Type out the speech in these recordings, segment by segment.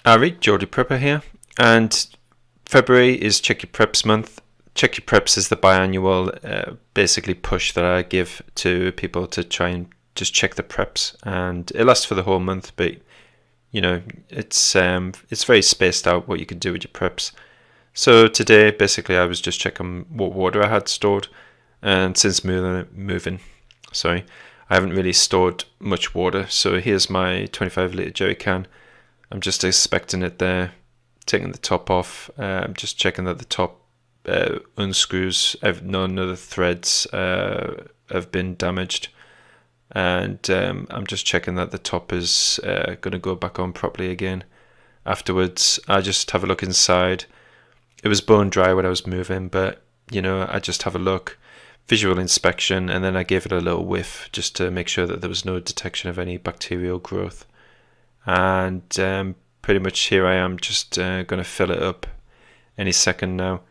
Ari, Geordie Prepper here, and February is Check Your Preps month. Check Your Preps is the biannual basically push that I give to people to try and just check the preps, and it lasts for the whole month, but you know, it's very spaced out what you can do with your preps. So today, basically, I was just checking what water I had stored, and since moving, sorry, I haven't really stored much water. So here's my 25-litre jerry can. I'm just inspecting it there, taking the top off. I'm just checking that the top unscrews. None of the threads have been damaged, and I'm just checking that the top is going to go back on properly again. Afterwards, I just have a look inside. It was bone dry when I was moving, but I just have a look, visual inspection, and then I gave it a little whiff just to make sure that there was no detection of any bacterial growth. And pretty much here I am just going to fill it up any second now.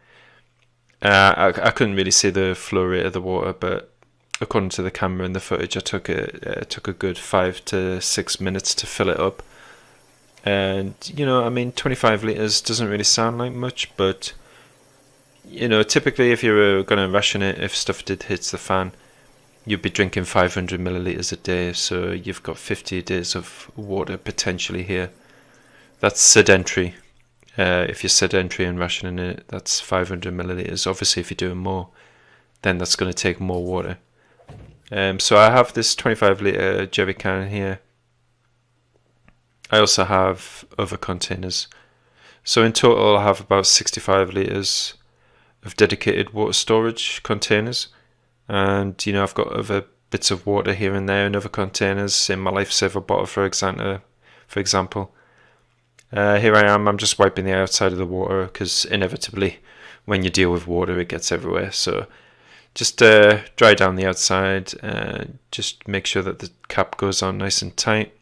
I couldn't really see the flow rate of the water, but according to the camera and the footage, I took a good 5 to 6 minutes to fill it up. And 25 litres doesn't really sound like much, but typically if you were going to ration it, if stuff did hit the fan, you'd be drinking 500 millilitres a day, so you've got 50 days of water potentially here. That's sedentary. If you're sedentary and rationing it, that's 500 millilitres. Obviously, if you're doing more, then that's going to take more water. So I have this 25-litre jerry can here. I also have other containers. So in total, I have about 65 litres of dedicated water storage containers. And I've got other bits of water here and there in other containers in my lifesaver bottle, for example. Here I am. I'm just wiping the outside of the water because inevitably, when you deal with water, it gets everywhere. So just dry down the outside and just make sure that the cap goes on nice and tight.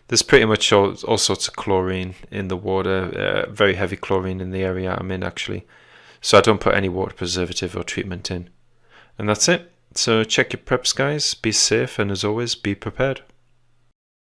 There's pretty much all sorts of chlorine in the water. Very heavy chlorine in the area I'm in, actually. So I don't put any water preservative or treatment in. And that's it. So check your preps, guys. Be safe, and as always, be prepared.